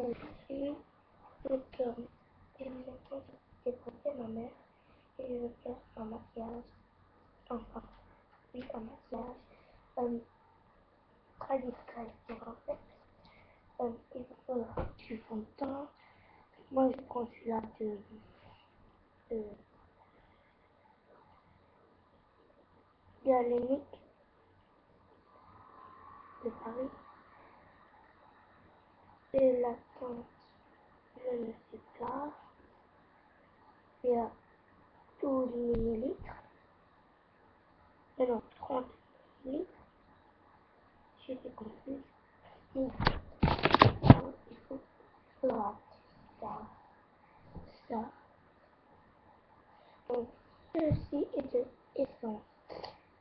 Et donc, et maintenant, j'ai déposé ma mère et je vais faire un maquillage, enfin, oui, un maquillage très discret en fait. Il vous faudra du fond de teint. Moi, je prends celui-là de, de la Lénique de Paris. Et la teinte, je ne sais pas. Il y a 12 millilitres. Et non, 30 millilitres. J'étais confuse. Donc, il faudra ça. Donc, ceci est de essence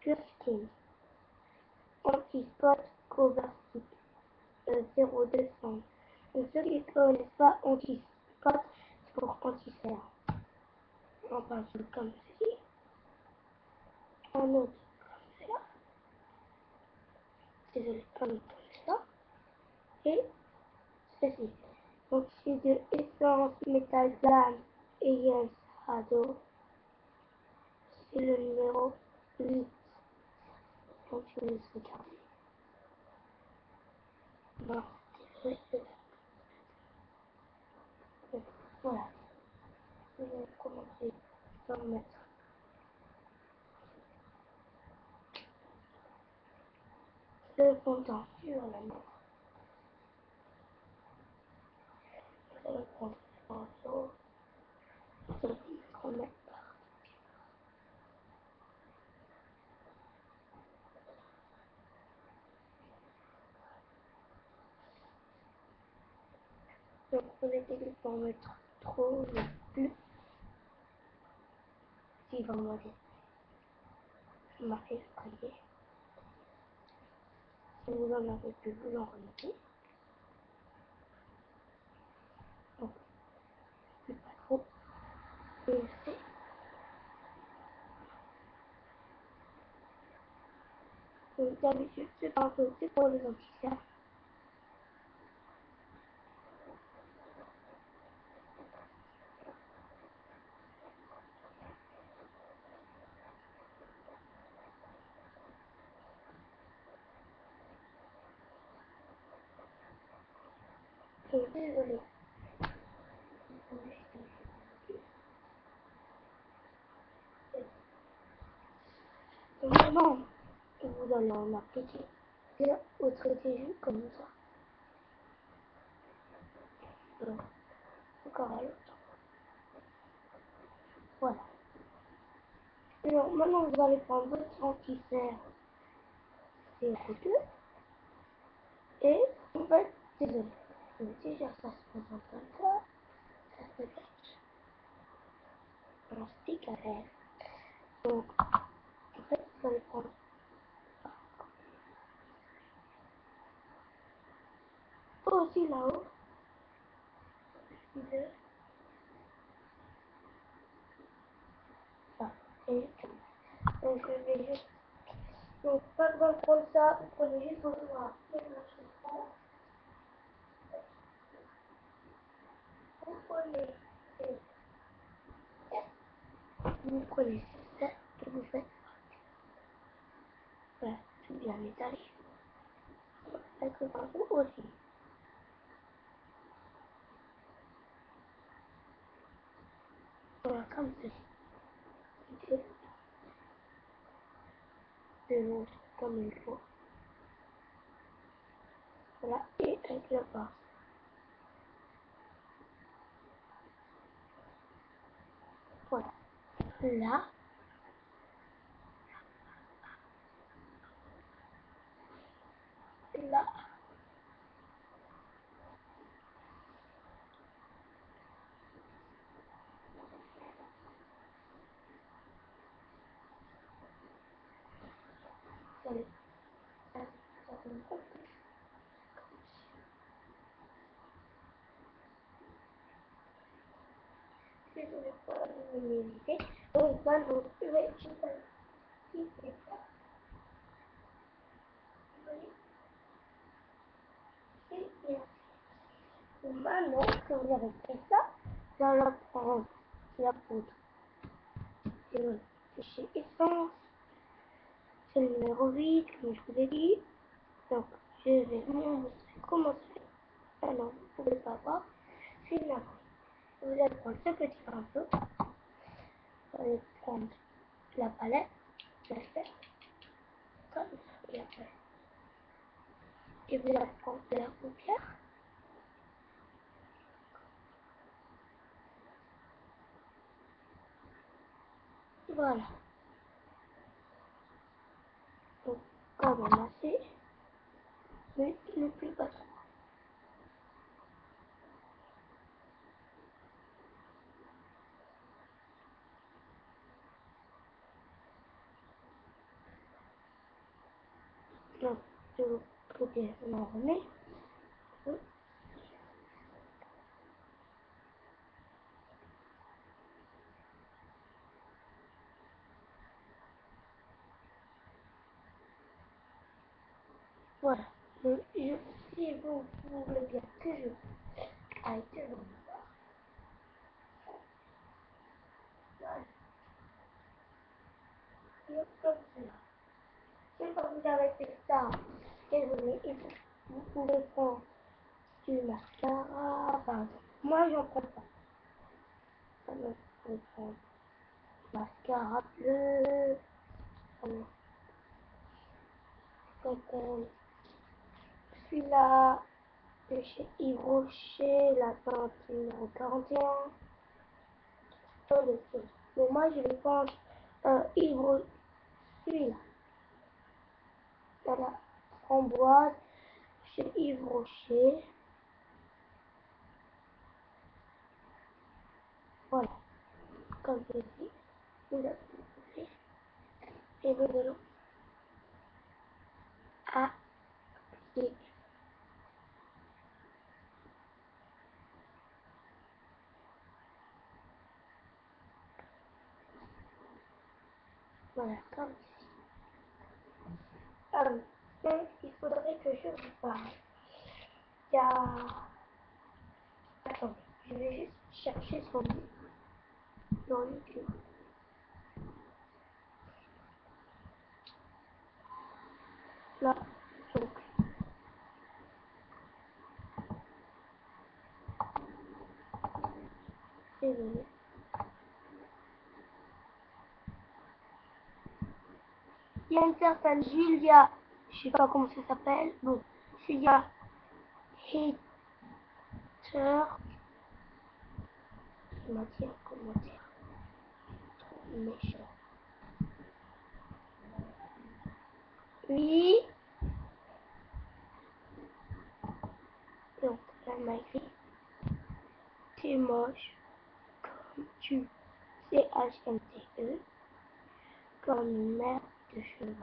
Pure Skin Anti-Spot Cover Stick 0200. Donc, ceux qui ne connaissent pas Anti-Spot, c'est pour anti-cerf. On passe comme ceci. Un autre comme cela. Désolé, un autre comme ça. Et ceci. Donc, c'est de Essence Metal Glam et Yes Ado. C'est le numéro 8. Donc, je vais les regarder. Non, voilà. Je vais commencer par mettre le fondant sur la main. Je vais prendre le pinceau. Je vais remettre. Donc, vous évitez d'en mettre trop non plus. Si vous m'avez marqué le cahier. Si vous en avez plus, vous en remettez. Donc, plus pas trop. Et c'est. Donc, d'habitude, c'est pas un peu, c'est pour les anti-cerfs. Désolé. Donc, maintenant, vous allez en appliquer. Et vous traitez juste comme ça. Alors, encore à l'autre. Voilà. Alors, maintenant, vous allez prendre votre anti-cerf. C'est coûteux. Et, en fait, désolé. Déjà, ça se présente comme ça. Ça se fait un stick à l'air. Donc, en fait, vous allez prendre aussi là-haut. De ça. Et donc, je vais juste. Donc, pas besoin de prendre ça. Vous prenez juste votre doigt. Vous prenez. Vous prenez ça et vous faites. Voilà, tout bien étalé. Avec le pinceau aussi. Voilà, comme ceci. De l'autre, comme il faut. Voilà, et avec le pinceau. Voilà. Là, là. Allez. Ça fait une coupe. Désolé pour la luminosité. Donc, maintenant, je vais juste un petit peu. Et bien. Maintenant que vous avez fait ça, vous allez prendre la poudre. C'est le fichier essence. C'est le numéro 8, comme je vous ai dit. Donc, je vais vous montrer comment ça fait. Ah non, vous ne pouvez pas voir. C'est la poudre. Vous allez prendre ce petit pinceau. Vous allez prendre la palette. La faire comme ça. Et vous allez prendre de la paupière. Voilà. Donc, quand même assez. Mais ne plus pas trop. Donc, de l'autre côté, on en remet. Voilà. Donc, si vous voulez bien que je aille de l'autre part. Voilà. Et comme cela. Une fois que vous avez fait ça, et vous pouvez prendre du mascara. Pardon. Moi, j'en prends pas. Alors, vous pouvez prendre du mascara bleu. Alors, donc, celui-là, de chez Yves Rocher, la teinte numéro 41. Plein de choses. Mais moi, je vais prendre Yves Rocher, celui-là. Voilà, framboise, chez Yves Rocher. Voilà, comme je dis, vous avez et nous allons appliquer. Voilà, comme ici. Donc, il faudrait que je vous parle. Il y a... Attendez, je vais juste chercher son nom dans YouTube. Là, donc, désolé. Il y a une certaine Julia, je sais pas comment ça s'appelle, bon, Julia Hater, comment dire, trop méchant. Oui, donc elle m'a écrit, t'es moche comme tu, CHMTE, comme une merde de cheval,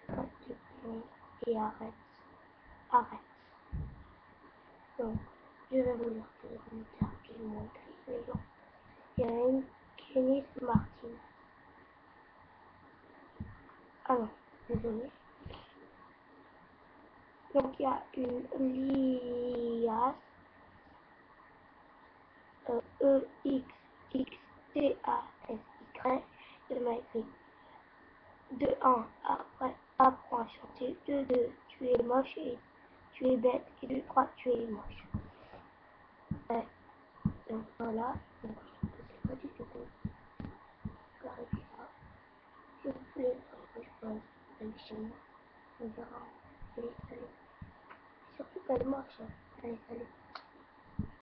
pas de plomb et arrête. Donc, je vais vous lire tous les commentaires qu'ils m'ont écrit, les gens. Il y a une Kenny Martin. Ah non, désolé. Donc il y a une Lias, EXXTASY, il m'a écrit 2-1, après apprends à chanter, 2-2, tu es moche et tu es bête, et 2-3, tu es moche. Ouais. Donc voilà, donc je trouve que c'est pas du tout clarifié ça. Si vous voulez, je pense, allez chez moi, on verra. Allez, salut. Surtout qu'elle marche, allez, salut.